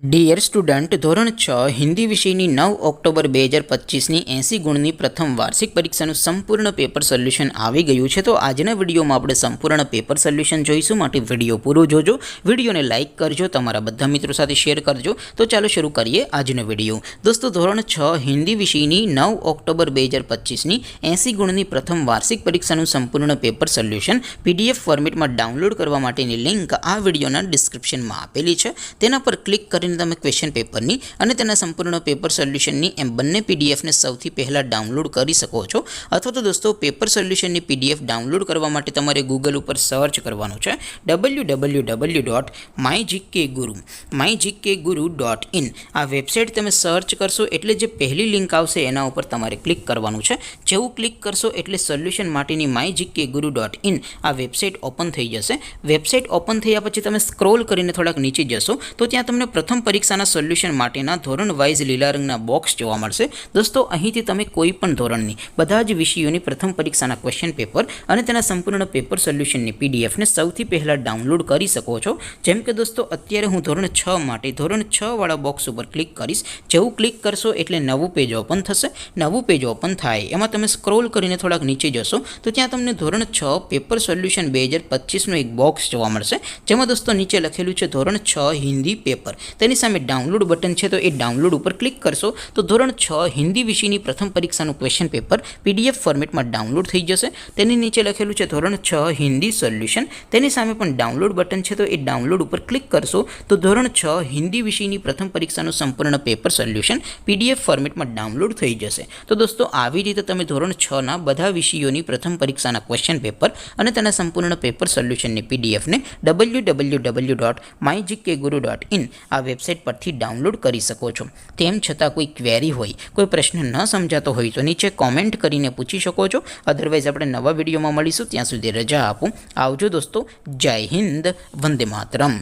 Dear student, ધોરણ 6 હિન્દી વિષયની 9 October 2025ની 80 ગુણની પ્રથમ વાર્ષિક પરીક્ષાનું સંપૂર્ણ પેપર સોલ્યુશન આવી ગયું છે. તો આજના વિડીયોમાં આપણે સંપૂર્ણ પેપર સોલ્યુશન જોઈશું, માટે વિડીયો પૂરો જોજો. વિડીયોને લાઇક કરજો, તમારા બધા મિત્રો સાથે શેર કરજો. તો ચાલો શરૂ કરીએ આજનો વિડીયો. દોસ્તો, ધોરણ 6 હિન્દી વિષયની 9 ઓક્ટોબર 2025ની 80 ગુણની પ્રથમ વાર્ષિક પરીક્ષાનું સંપૂર્ણ પેપર સોલ્યુશન PDF ફોર્મેટમાં ડાઉનલોડ કરવા માટેની લિંક આ વિડીયોના ડિસ્ક્રિપ્શનમાં આપેલી છે. તેના પર ક્લિક કરીને તમે ક્વેશ્ચન પેપરની અને તેના સંપૂર્ણ પેપર સોલ્યુશનની એમ બંને PDFને સૌથી પહેલાં ડાઉનલોડ કરી શકો છો. અથવા તો દોસ્તો, પેપર સોલ્યુશનની PDF ડાઉનલોડ કરવા માટે તમારે ગૂગલ ઉપર સર્ચ કરવાનું છે www.mygkguru.in. આ વેબસાઇટ તમે સર્ચ કરશો એટલે જે પહેલી લિંક આવશે એના ઉપર તમારે ક્લિક કરવાનું છે. જેવું ક્લિક કરશો એટલે સોલ્યુશન માટેની mygkguru.in આ વેબસાઇટ ઓપન થઈ જશે. વેબસાઇટ ઓપન થયા પછી તમે સ્ક્રોલ કરીને થોડાક નીચે જશો તો ત્યાં તમને પ્રથમ પરીક્ષાના સોલ્યુશન માટેના ધોરણ વાઇઝ લીલા રંગના બોક્સ જોવા મળશે. દોસ્તો, અહીંથી તમે કોઈ પણ ધોરણની બધા જ વિષયોની પ્રથમ પરીક્ષાના ક્વેશ્ચન પેપર અને તેના સંપૂર્ણ પેપર સોલ્યુશનની PDFને સૌથી પહેલાં ડાઉનલોડ કરી શકો છો. જેમ કે દોસ્તો, અત્યારે હું ધોરણ 6 માટે ધોરણ 6 વાળા બોક્સ ઉપર ક્લિક કરીશ. જેવું ક્લિક કરશો એટલે નવું પેજ ઓપન થશે. નવું પેજ ઓપન થાય એમાં તમે સ્ક્રોલ કરીને થોડાક નીચે જશો તો ત્યાં તમને ધોરણ 6 પેપર સોલ્યુશન 2025નું એક બોક્સ જોવા મળશે. જેમાં દોસ્તો નીચે લખેલું છે ધોરણ 6 હિન્દી પેપર. તેની સામે ડાઉનલોડ બટન છે, તો એ ડાઉનલોડ ઉપર ક્લિક કરશો તો ધોરણ 6 હિન્દી વિષયની પ્રથમ પરીક્ષાનું ક્વેશ્ચન પેપર PDF ફોર્મેટમાં ડાઉનલોડ થઈ જશે. તેની નીચે લખેલું છે ધોરણ 6 હિન્દી સોલ્યુશન. તેની સામે પણ ડાઉનલોડ બટન છે, તો એ ડાઉનલોડ ઉપર ક્લિક કરશો તો ધોરણ 6 હિન્દી વિષયની પ્રથમ પરીક્ષાનું સંપૂર્ણ પેપર સોલ્યુશન PDF ફોર્મેટમાં ડાઉનલોડ થઈ જશે. તો દોસ્તો, આવી રીતે તમે ધોરણ 6ના બધા વિષયોની પ્રથમ પરીક્ષાના ક્વેશ્ચન પેપર અને તેના સંપૂર્ણ પેપર સોલ્યુશનની PDFને www.mygkguru.in આ વેબસાઇટ પરથી ડાઉનલોડ કરી શકો છો. તેમ છતાં કોઈ ક્વેરી હોય, કોઈ પ્રશ્ન ન સમજાતો હોય તો નીચે કોમેન્ટ કરીને પૂછી શકો છો. અધરવાઇઝ આપણે નવા વિડીયોમાં મળીશું. ત્યાં સુધી રજા આપો. આવજો દોસ્તો. જય હિન્દ. વંદે માતરમ.